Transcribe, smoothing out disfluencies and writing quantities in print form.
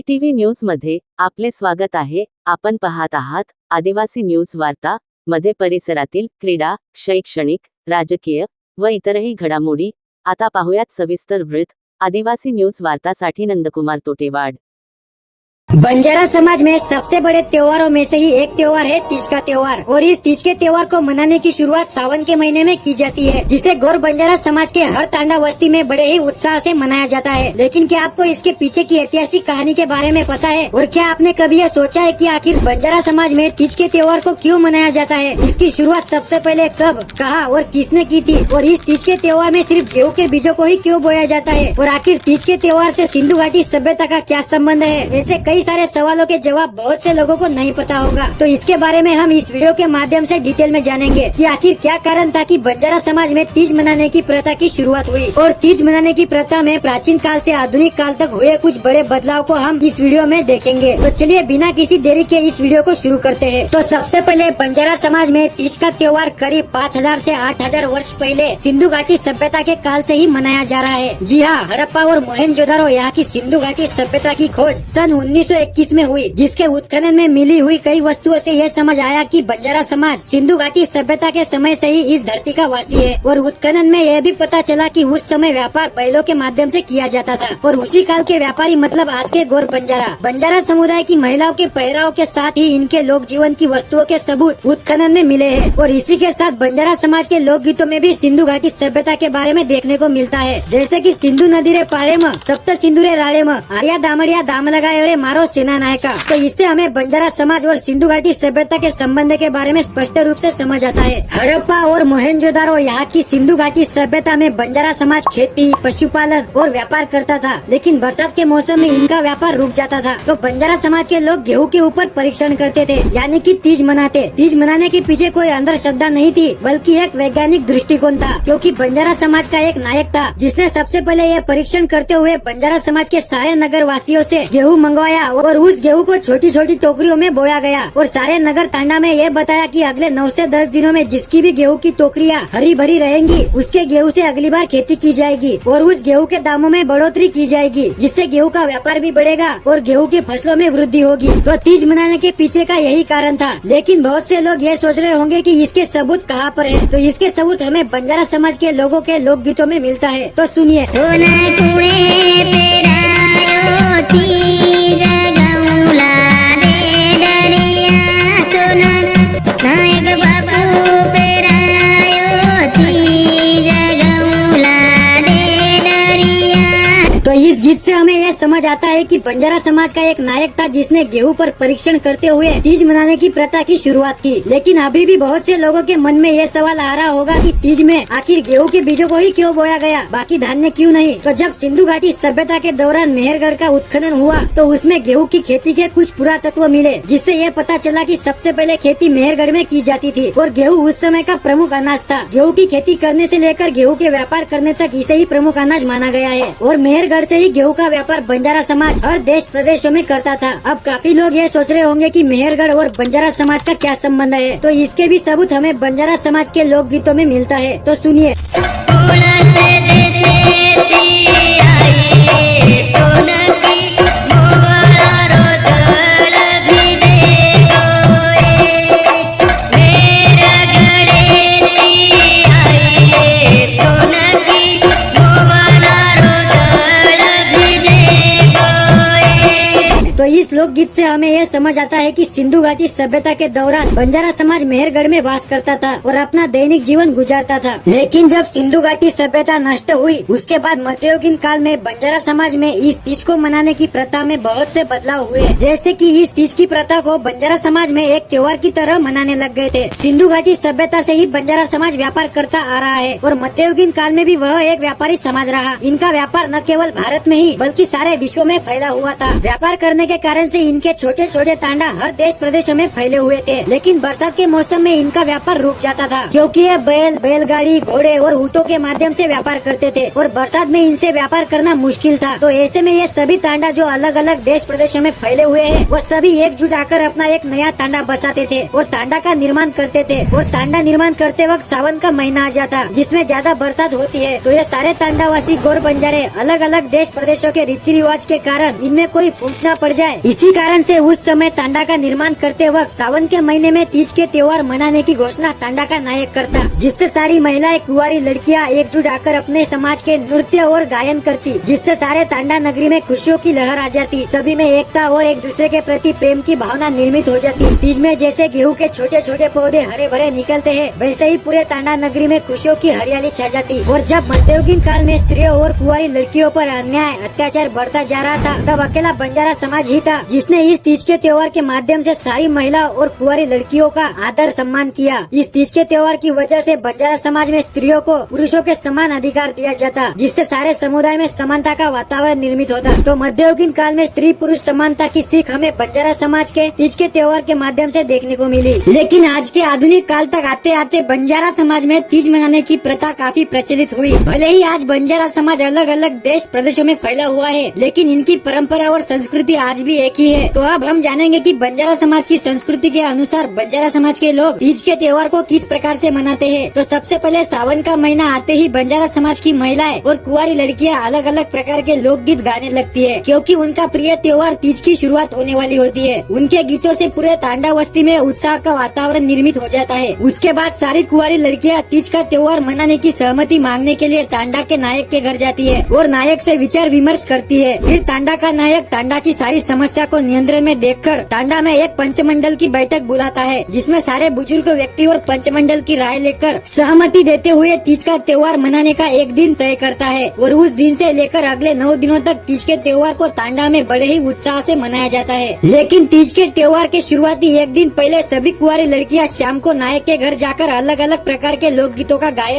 ATV news मध्ये आपले स्वागत आहे। आपण पाहत आहात आदिवासी न्यूज वार्ता मध्ये परिसरातील क्रीडा, शैक्षणिक, राजकीय व इतरही घडामोडी। आता पाहूयात सविस्तर वृत्त। आदिवासी न्यूज वार्तासाठी नंदकुमार तोटेवाड। बंजारा समाज में सबसे बड़े त्योहारों में से ही एक त्योहार है तीज का त्योहार और इस तीज के त्योहार को मनाने की शुरुआत सावन के महीने में की जाती है, जिसे गौर बंजारा समाज के हर तांडा बस्ती में बड़े ही उत्साह से मनाया जाता है। लेकिन क्या आपको इसके पीछे की ऐतिहासिक कहानी के बारे में पता है? और क्या आपने कभी यह सोचा है कि आखिर बंजारा समाज में तीज के त्योहार को क्यों मनाया जाता है? इसकी शुरुआत सबसे पहले कब, कहाँ और किसने की थी? और इस तीज के त्योहार में सिर्फ गेहूं के बीजों को ही क्यों बोया जाता है? और आखिर तीज के त्योहार से सिंधु घाटी सभ्यता का क्या संबंध है? ऐसे कई सारे सवालों के जवाब बहुत से लोगों को नहीं पता होगा, तो इसके बारे में हम इस वीडियो के माध्यम से डिटेल में जानेंगे कि आखिर क्या कारण था कि बंजारा समाज में तीज मनाने की प्रथा की शुरुआत हुई और तीज मनाने की प्रथा में प्राचीन काल से आधुनिक काल तक हुए कुछ बड़े बदलाव को हम इस वीडियो में देखेंगे। तो चलिए बिना किसी देरी के इस वीडियो को शुरू करते हैं। तो सबसे पहले बंजारा समाज में तीज का त्योहार करीब 5000 से 8000 वर्ष पहले सिंधु घाटी सभ्यता के काल से ही मनाया जा रहा है। जी हाँ, हड़प्पा और मोहनजोदारो यहाँ की सिंधु घाटी सभ्यता की खोज सन 1921 में हुई, जिसके उत्खनन में मिली हुई कई वस्तुओं से यह समझ आया कि बंजारा समाज सिंधु घाटी सभ्यता के समय से ही इस धरती का वासी है। और उत्खनन में यह भी पता चला कि उस समय व्यापार बैलों के माध्यम से किया जाता था और उसी काल के व्यापारी मतलब आज के गौर बंजारा समुदाय की महिलाओं के पहराव के साथ ही इनके लोक जीवन की वस्तुओं के सबूत उत्खनन में मिले हैं। और इसी के साथ बंजारा समाज के लोक गीतों में भी सिंधु घाटी सभ्यता के बारे में देखने को मिलता है, जैसे कि सिंधु नदी रे पाड़े में सप्त सिंधु रे राड़े में आर्या दामड़िया दाम लगाए रे मारो सेना नायका। तो इससे हमें बंजारा समाज और सिंधु घाटी सभ्यता के संबंध के बारे में स्पष्ट रूप से समझ आता है। हड़प्पा और मोहनजोदारो यहाँ की सिंधु घाटी सभ्यता में बंजारा समाज खेती, पशुपालन और व्यापार करता था, लेकिन बरसात के मौसम में इनका व्यापार रुक जाता था। तो बंजारा समाज के लोग गेहूं के ऊपर परीक्षण करते थे, यानी कि तीज मनाते। तीज मनाने के पीछे कोई अंधश्रद्धा नहीं थी, बल्कि एक वैज्ञानिक दृष्टिकोण था, क्योंकि बंजारा समाज का एक नायक था जिसने सबसे पहले यह परीक्षण करते हुए बंजारा समाज के सारे नगर वासियों से गेहूं मंगवाया और उस गेहूं को छोटी छोटी टोकरियों में बोया गया और सारे नगर तांडा में यह बताया कि अगले 9 से 10 दिनों में जिसकी भी गेहूं की टोकरियां हरी भरी रहेंगी, उसके गेहूं से अगली बार खेती की जाएगी और उस गेहूं के दामों में बढ़ोतरी की जाएगी, जिससे गेहूं का व्यापार भी बढ़ेगा और गेहूं की फसलों में वृद्धि होगी। तो तीज मनाने के पीछे का यही कारण था। लेकिन बहुत से लोग ये सोच रहे होंगे कि इसके सबूत कहाँ पर है? तो इसके सबूत हमें बंजारा समाज के लोगों के लोक गीतों में मिलता है। तो सुनिए। तो इस गीत से हमें यह समझ आता है कि बंजारा समाज का एक नायक था जिसने गेहूं पर परीक्षण करते हुए तीज मनाने की प्रथा की शुरुआत की। लेकिन अभी भी बहुत से लोगों के मन में यह सवाल आ रहा होगा कि तीज में आखिर गेहूं के बीजों को ही क्यों बोया गया, बाकी धान्य क्यों नहीं? तो जब सिंधु घाटी सभ्यता के दौरान मेहरगढ़ का उत्खनन हुआ तो उसमें गेहूं की खेती के कुछ पुरातत्व मिले, जिससे यह पता चला कि सबसे पहले खेती मेहरगढ़ में की जाती थी और गेहूं उस समय का प्रमुख अनाज था। गेहूं की खेती करने से लेकर गेहूं के व्यापार करने तक इसे ही प्रमुख अनाज माना गया है और मेहरगढ़ से ही गेहूं का व्यापार बंजारा समाज हर देश प्रदेशों में करता था। अब काफी लोग ये सोच रहे होंगे कि मेहरगढ़ और बंजारा समाज का क्या संबंध है? तो इसके भी सबूत हमें बंजारा समाज के लोक गीतों में मिलता है। तो सुनिए। तो इस लोकगीत से हमें यह समझ आता है कि सिंधु घाटी सभ्यता के दौरान बंजारा समाज मेहरगढ़ में वास करता था और अपना दैनिक जीवन गुजारता था। लेकिन जब सिंधु घाटी सभ्यता नष्ट हुई, उसके बाद मध्ययुगीन काल में बंजारा समाज में इस तीज को मनाने की प्रथा में बहुत से बदलाव हुए, जैसे कि इस तीज की प्रथा को बंजारा समाज में एक त्योहार की तरह मनाने लग गए थे। सिंधु घाटी सभ्यता से ही बंजारा समाज व्यापार करता आ रहा है और मध्ययुगीन काल में भी वह एक व्यापारी समाज रहा। इनका व्यापार न केवल भारत में ही बल्कि सारे विश्व में फैला हुआ था। व्यापार करने के कारण से इनके छोटे छोटे तांडा हर देश प्रदेशों में फैले हुए थे, लेकिन बरसात के मौसम में इनका व्यापार रुक जाता था क्योंकि ये बैलगाड़ी, घोड़े और ऊँटों के माध्यम से व्यापार करते थे और बरसात में इनसे व्यापार करना मुश्किल था। तो ऐसे में ये सभी तांडा जो अलग अलग देश प्रदेशों में फैले हुए हैं, वो सभी एकजुट आकर अपना एक नया तांडा बसाते थे और तांडा का निर्माण करते थे। और तांडा निर्माण करते वक्त सावन का महीना आ जाता, जिसमें ज्यादा बरसात होती है, तो ये सारे तांडावासी गौर बंजारे अलग अलग देश प्रदेशों के रीति रिवाज के कारण इनमें कोई फूट न पड़ जाए, इसी कारण से उस समय तांडा का निर्माण करते वक्त सावन के महीने में तीज के त्योहार मनाने की घोषणा तांडा का नायक करता, जिससे सारी महिलाएं, कुंवारी लड़कियां एकजुट आकर अपने समाज के नृत्य और गायन करती, जिससे सारे तांडा नगरी में खुशियों की लहर आ जाती। सभी में एकता और एक दूसरे के प्रति प्रेम की भावना निर्मित हो जाती। तीज में जैसे गेहूं के छोटे छोटे पौधे हरे भरे निकलते हैं, वैसे ही पूरे तांडा नगरी में खुशियों की हरियाली छा जाती। और जब मध्ययुगीन काल में स्त्रियों और कुंवारी लड़कियों पर अन्याय अत्याचार बढ़ता जा रहा था, तब अकेला बंजारा समाज ही था जिसने इस तीज के त्योहार के माध्यम से सारी महिला और कुंवारी लड़कियों का आदर सम्मान किया। इस तीज के त्योहार की वजह से बंजारा समाज में स्त्रियों को पुरुषों के समान अधिकार दिया जाता, जिससे सारे समुदाय में समानता का वातावरण निर्मित होता। तो मध्ययुगीन काल में स्त्री पुरुष समानता की सीख हमें बंजारा समाज के तीज के त्योहार के माध्यम से देखने को मिली। लेकिन आज के आधुनिक काल तक आते आते बंजारा समाज में तीज मनाने की प्रथा काफी प्रचलित हुई। भले ही आज बंजारा समाज अलग अलग देश प्रदेशों में फैला हुआ है, लेकिन इनकी परंपरा और संस्कृति आज भी एक ही है। तो अब हम जानेंगे कि बंजारा समाज की संस्कृति के अनुसार बंजारा समाज के लोग तीज के त्योहार को किस प्रकार से मनाते हैं। तो सबसे पहले सावन का महीना आते ही बंजारा समाज की महिलाएं और कुंवारी लड़कियां अलग अलग प्रकार के लोकगीत गाने लगती है, क्योंकि उनका प्रिय त्योहार तीज की शुरुआत होने वाली होती है। उनके गीतों से पूरे तांडा बस्ती में उत्साह का वातावरण निर्मित हो जाता है। उसके बाद सारी कुंवारी लड़कियां तीज का त्योहार मनाने की सहमति मांगने के लिए तांडा के नायक के घर जाती है और नायक से विचार विमर्श करती है। फिर तांडा का नायक तांडा की सारी समस्या को नियंत्रण में देखकर तांडा में एक पंचमंडल की बैठक बुलाता है, जिसमें सारे बुजुर्ग व्यक्ति और पंचमंडल की राय लेकर सहमति देते हुए तीज का त्योहार मनाने का एक दिन तय करता है। और उस दिन से लेकर अगले 9 दिनों तक तीज के त्योहार को तांडा में बड़े ही उत्साह से मनाया जाता है। लेकिन तीज के त्योहार के शुरुआती एक दिन पहले सभी कुंवारी लड़कियां शाम को नायक के घर जाकर अलग अलग प्रकार के लोकगीतों का गायन